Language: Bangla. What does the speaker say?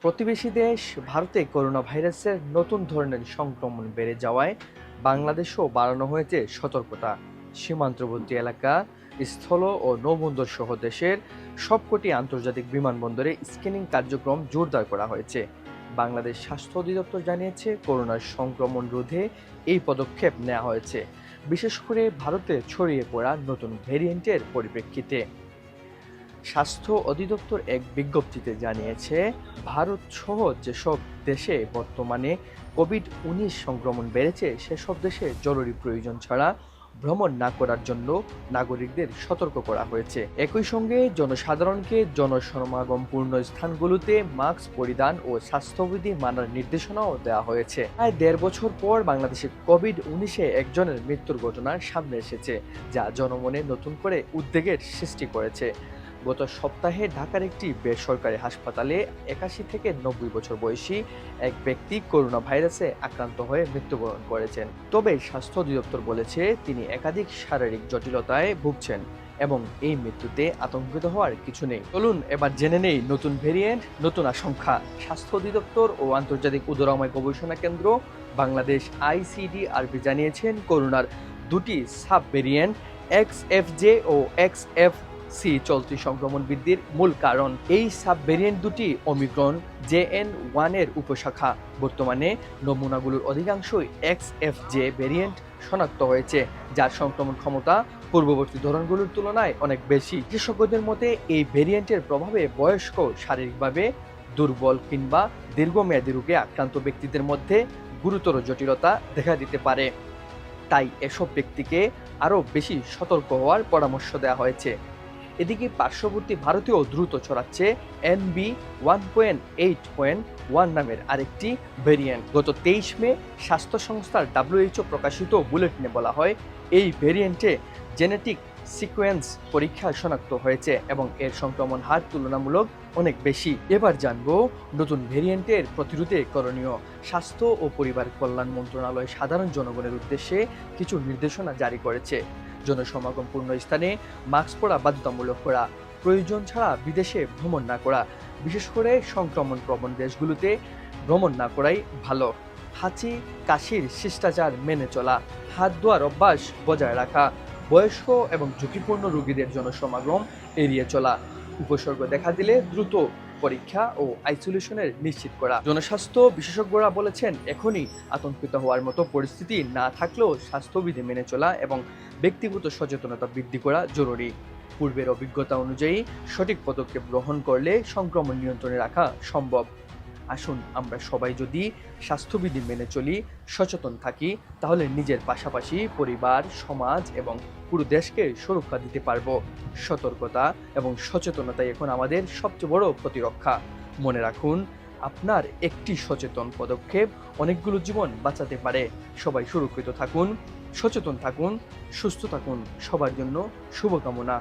প্রতিবেশী দেশ ভারতে করোনা ভাইরাসের নতুন ধরনের সংক্রমণ বেড়ে যাওয়ায় বাংলাদেশেও বাড়ানো হয়েছে সতর্কতা। সীমান্তবর্তী এলাকা, স্থল ও নৌবন্দর সহ দেশের সবকটি আন্তর্জাতিক বিমানবন্দরে স্ক্রিনিং কার্যক্রম জোরদার করা হয়েছে। বাংলাদেশ স্বাস্থ্য অধিদপ্তর জানিয়েছে, করোনার সংক্রমণ রোধে এই পদক্ষেপ নেওয়া হয়েছে, বিশেষ করে ভারতে ছড়িয়ে পড়া নতুন ভেরিয়েন্টের পরিপ্রেক্ষিতে। স্বাস্থ্য অধিদপ্তর এক বিজ্ঞপ্তিতে জানিয়েছে, ভারত সহ যেসব দেশে বর্তমানে কোভিড-19 সংক্রমণ বেড়েছে সেসব দেশে জরুরি প্রয়োজন ছাড়া ভ্রমণ না করার জন্য নাগরিকদের সতর্ক করা হয়েছে। একই সঙ্গে জনসাধারণকে জনসমাগমপূর্ণ স্থানগুলোতে মাস্ক পরিধান ও স্বাস্থ্যবিধি মানার নির্দেশনাও দেওয়া হয়েছে। প্রায় ১.৫ বছর পর বাংলাদেশে কোভিড-19-এ একজনের মৃত্যুর ঘটনা সামনে এসেছে, যা জনমনে নতুন করে উদ্বেগের সৃষ্টি করেছে। গত সপ্তাহে ঢাকার একটি বেসরকারি হাসপাতালে ৮১ থেকে ৯০ বছর বয়সী এক ব্যক্তি করোনা ভাইরাসে আক্রান্ত হয়ে মৃত্যুবরণ করেছেন। তবে স্বাস্থ্য অধিদপ্তর বলেছে, তিনি একাধিক শারীরিক জটিলতায় ভুগছেন এবং এই মৃত্যুতে আতঙ্কিত হওয়ার কিছু নেই। চলুন এবার জেনে নেই নতুন ভেরিয়েন্ট, নতুন আশঙ্কা। স্বাস্থ্য অধিদপ্তর ও আন্তর্জাতিক উদরাময় গবেষণা কেন্দ্র বাংলাদেশ ICDRB জানিয়েছেন, করোনার দুটি সাব ভেরিয়েন্ট XFJ ও XFC চলতি সংক্রমণ বৃদ্ধির মূল কারণ। এই সাব ভেরিয়েন্ট দুটি ওমিক্রন JN.1 এর উপশাখা। বর্তমানে নমুনাগুলোর অধিকাংশই XFJ ভেরিয়েন্ট শনাক্ত হয়েছে, যার সংক্রমণ ক্ষমতা পূর্ববর্তী ধরনগুলোর তুলনায় অনেক বেশি। বিশেষজ্ঞদের মতে, এই ভেরিয়েন্টের প্রভাবে বয়স্ক, শারীরিকভাবে দুর্বল কিংবা দীর্ঘমেয়াদী রোগে আক্রান্ত ব্যক্তিদের মধ্যে গুরুতর জটিলতা দেখা দিতে পারে। তাই এসব ব্যক্তিকে আরও বেশি সতর্ক হওয়ার পরামর্শ দেওয়া হয়েছে। এদিকে পার্শ্ববর্তী ভারতেও দ্রুত ছড়াচ্ছে NB.1.8.1 নামের আরেকটি ভেরিয়েন্ট। গত ২৩ মে স্বাস্থ্য সংস্থার WHO প্রকাশিত বুলেটিনে বলা হয়, এই ভেরিয়েন্টে জেনেটিক সিকোয়েন্স পরীক্ষা শনাক্ত হয়েছে এবং এর সংক্রমণ হার তুলনামূলক অনেক বেশি। এবার জানবো নতুন ভেরিয়েন্টের প্রতিরোধে করণীয়। স্বাস্থ্য ও পরিবার কল্যাণ মন্ত্রণালয় সাধারণ জনগণের উদ্দেশ্যে কিছু নির্দেশনা জারি করেছে। জনসমাগমপূর্ণ স্থানে মাস্ক পরা বাধ্যতামূলক করা, প্রয়োজন ছাড়া বিদেশে ভ্রমণ না করা, বিশেষ করে সংক্রমণ প্রবণ দেশগুলোতে ভ্রমণ না করাই ভালো। হাঁচি কাশির শিষ্টাচার মেনে চলা, হাত ধোয়ার অভ্যাস বজায় রাখা, বয়স্ক এবং ঝুঁকিপূর্ণ রোগীদের জনসমাগম এড়িয়ে চলা, উপসর্গ দেখা দিলে দ্রুত পরীক্ষা ও আইসোলেশনের নিশ্চিত করা। জনস্বাস্থ্য বিশেষজ্ঞরা বলেছেন, এখনই আতঙ্কিত হওয়ার মতো পরিস্থিতি না থাকলেও স্বাস্থ্যবিধি মেনে চলা এবং ব্যক্তিগত সচেতনতা বৃদ্ধি করা জরুরি। পূর্বের অভিজ্ঞতা অনুযায়ী সঠিক পদক্ষেপ গ্রহণ করলে সংক্রমণ নিয়ন্ত্রণে রাখা সম্ভব। আসুন আমরা সবাই যদি স্বাস্থ্যবিধি মেনে চলি, সচেতন থাকি, তাহলে নিজের পাশাপাশি পরিবার, সমাজ এবং পুরো দেশকে সুরক্ষা দিতে পারবো। সতর্কতা এবং সচেতনতাই এখন আমাদের সবচেয়ে বড় প্রতিরক্ষা। মনে রাখুন, আপনার একটি সচেতন পদক্ষেপ অনেকগুলো জীবন বাঁচাতে পারে। সবাই সুরক্ষিত থাকুন, সচেতন থাকুন, সুস্থ থাকুন। সবার জন্য শুভকামনা।